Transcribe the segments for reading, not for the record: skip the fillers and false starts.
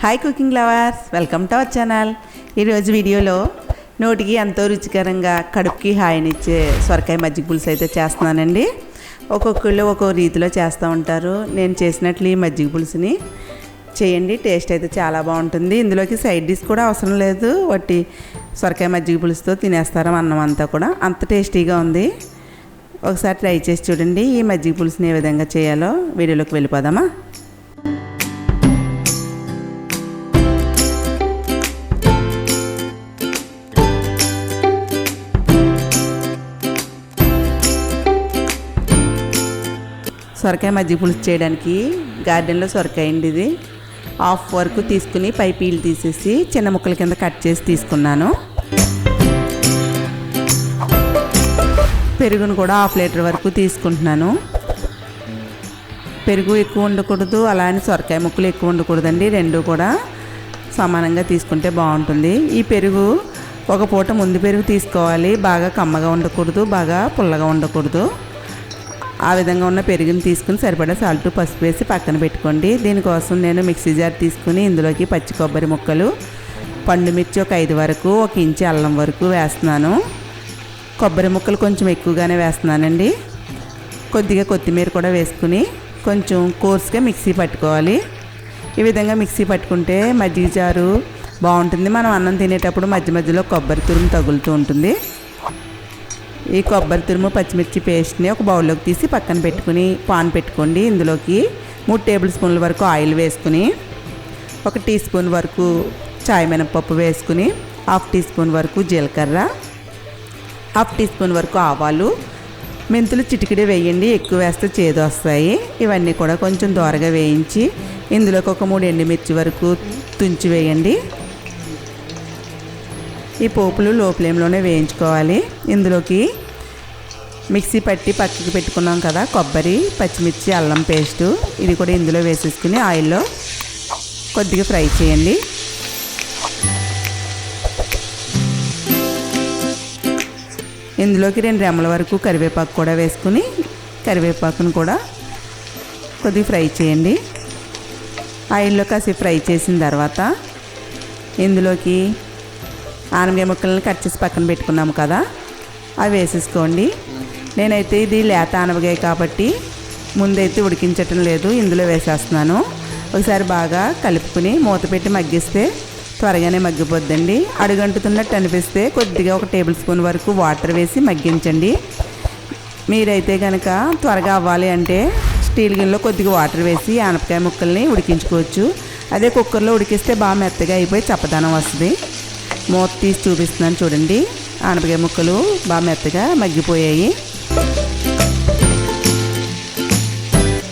Hi cooking lovers, welcome to our channel. ఈరోజు వీడియోలో నోటికి ఎంతో రుచికరంగా కడుపుకి హాయినిచ్చే సొరకాయ మజ్జిగ పులుసు అయితే చేస్తున్నానండి. ఒక్కొక్కళ్ళు ఒక్కో రీతిలో చేస్తూ ఉంటారు. నేను చేసినట్లు ఈ మజ్జిగ పులుసుని చేయండి, టేస్ట్ అయితే చాలా బాగుంటుంది. ఇందులోకి సైడ్ డిష్ కూడా అవసరం లేదు, వట్టి సొరకాయ మజ్జిగ పులుసుతో తినేస్తారు అన్నం అంతా కూడా. అంత టేస్టీగా ఉంది. ఒకసారి ట్రై చేసి చూడండి. ఈ మజ్జిగ పులుసుని ఏ విధంగా చేయాలో వీడియోలోకి వెళ్ళిపోదామా. సొరకాయ మజ్జిగ పులుసు చేయడానికి గార్డెన్లో సొరకాయ అండి, ఇది హాఫ్ వరకు తీసుకుని పై పీలు తీసేసి చిన్న ముక్కల కింద కట్ చేసి తీసుకున్నాను. పెరుగును కూడా హాఫ్ లీటర్ వరకు తీసుకుంటున్నాను. పెరుగు ఎక్కువ ఉండకూడదు, అలానే సొరకాయ ముక్కలు ఎక్కువ ఉండకూడదండి, రెండు కూడా సమానంగా తీసుకుంటే బాగుంటుంది. ఈ పెరుగు ఒక పూట ముందు పెరుగు తీసుకోవాలి. బాగా కమ్మగా ఉండకూడదు, బాగా పుల్లగా ఉండకూడదు. ఆ విధంగా ఉన్న పెరుగుని తీసుకుని సరిపడా సాల్ట్, పసుపు వేసి పక్కన పెట్టుకోండి. దీనికోసం నేను మిక్సీ జార్ తీసుకుని ఇందులోకి పచ్చి కొబ్బరి ముక్కలు, పండు మిర్చి ఒక 5 వరకు, 1 ఇంచు అల్లం వరకు వేస్తున్నాను. కొబ్బరి ముక్కలు కొంచెం ఎక్కువగానే వేస్తున్నానండి. కొద్దిగా కొత్తిమీర కూడా వేసుకుని కొంచెం కోర్స్గా మిక్సీ పట్టుకోవాలి. ఈ విధంగా మిక్సీ పట్టుకుంటే మజ్జిగ జారు బాగుంటుంది. మనం అన్నం తినేటప్పుడు మధ్య మధ్యలో కొబ్బరి తురుము తగులుతూ ఉంటుంది. ఈ కొబ్బరి తురుము, పచ్చిమిర్చి పేస్ట్ని ఒక బౌల్లోకి తీసి పక్కన పెట్టుకుని పాన్ పెట్టుకోండి. ఇందులోకి 3 టేబుల్ స్పూన్ల వరకు ఆయిల్ వేసుకుని 1 టీ స్పూన్ వరకు చాయ్ మినపప్పు వేసుకుని 1/2 టీ స్పూన్ వరకు జీలకర్ర, 1/2 టీ స్పూన్ వరకు ఆవాలు, మెంతులు చిటికిడి వేయండి, ఎక్కువ వేస్తే చేదు వస్తాయి. ఇవన్నీ కూడా కొంచెం దోరగా వేయించి ఇందులోకి ఒక 3 ఎండుమిర్చి వరకు తుంచి వేయండి. ఈ పోపులు లో ఫ్లేమ్లోనే వేయించుకోవాలి. ఇందులోకి మిక్సీ పట్టి పక్కకి పెట్టుకున్నాం కదా కొబ్బరి, పచ్చిమిర్చి, అల్లం పేస్టు, ఇది కూడా ఇందులో వేసేసుకుని ఆయిల్లో కొద్దిగా ఫ్రై చేయండి. ఇందులోకి 2 రెమ్మల వరకు కరివేపాకు కూడా వేసుకుని కరివేపాకును కూడా కొద్దిగా ఫ్రై చేయండి. ఆయిల్లో కాసేపు ఫ్రై చేసిన తర్వాత ఇందులోకి ఆనపకాయ ముక్కలను కట్ చేసి పక్కన పెట్టుకున్నాము కదా, అవి వేసేసుకోండి. నేనైతే ఇది లేత ఆనపకాయ కాబట్టి ముందైతే ఉడికించటం లేదు, ఇందులో వేసేస్తున్నాను. ఒకసారి బాగా కలుపుకుని మూత పెట్టి మగ్గిస్తే త్వరగానే మగ్గిపోద్దండి. అడుగంటుతున్నట్టు అనిపిస్తే కొద్దిగా 1 టేబుల్ స్పూన్ వరకు వాటర్ వేసి మగ్గించండి. మీరైతే కనుక త్వరగా అవ్వాలి అంటే స్టీల్ గిన్నెలో కొద్దిగా వాటర్ వేసి ఆనపకాయ ముక్కల్ని ఉడికించుకోవచ్చు. అదే కుక్కర్లో ఉడికిస్తే బాగా మెత్తగా అయిపోయి చప్పదనం వస్తుంది. మూత తీసి చూపిస్తున్నాను చూడండి. ఆనపకాయ ముక్కలు బాగా మెత్తగా మగ్గిపోయాయి.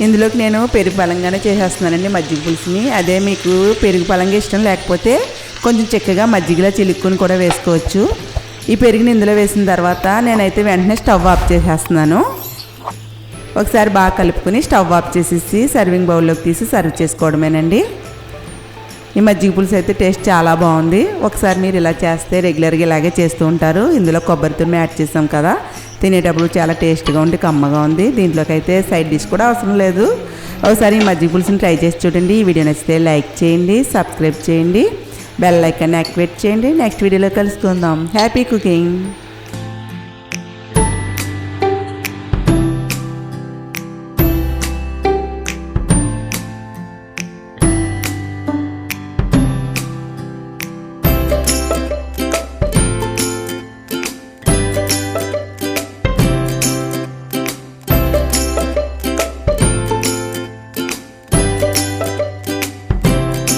ఇందులోకి నేను పెరుగు పలంగానే చేసేస్తున్నానండి మజ్జిగ పులుసుని. అదే మీకు పెరుగు పలంగా ఇష్టం లేకపోతే కొంచెం చిక్కగా మజ్జిగలా చిలుక్కుని కూడా వేసుకోవచ్చు. ఈ పెరుగుని ఇందులో వేసిన తర్వాత నేనైతే వెంటనే స్టవ్ ఆఫ్ చేసేస్తున్నాను. ఒకసారి బాగా కలుపుకొని స్టవ్ ఆఫ్ చేసేసి సర్వింగ్ బౌల్లోకి తీసి సర్వ్ చేసుకోవడమేనండి. ఈ మజ్జిగ పులుసు అయితే టేస్ట్ చాలా బాగుంది. ఒకసారి మీరు ఇలా చేస్తే రెగ్యులర్గా ఇలాగే చేస్తూ ఉంటారు. ఇందులో కొబ్బరి తురుము యాడ్ చేసాం కదా, తినేటప్పుడు చాలా టేస్ట్గా ఉండి కమ్మగా ఉంది. దీంట్లోకి అయితే సైడ్ డిష్ కూడా అవసరం లేదు. ఒకసారి ఈ మజ్జిగ పులుసుని ట్రై చేసి చూడండి. ఈ వీడియో నచ్చితే లైక్ చేయండి, సబ్స్క్రైబ్ చేయండి, బెల్ ఐకాన్ని యాక్టివేట్ చేయండి. నెక్స్ట్ వీడియోలో కలుసుకుందాం. Happy cooking.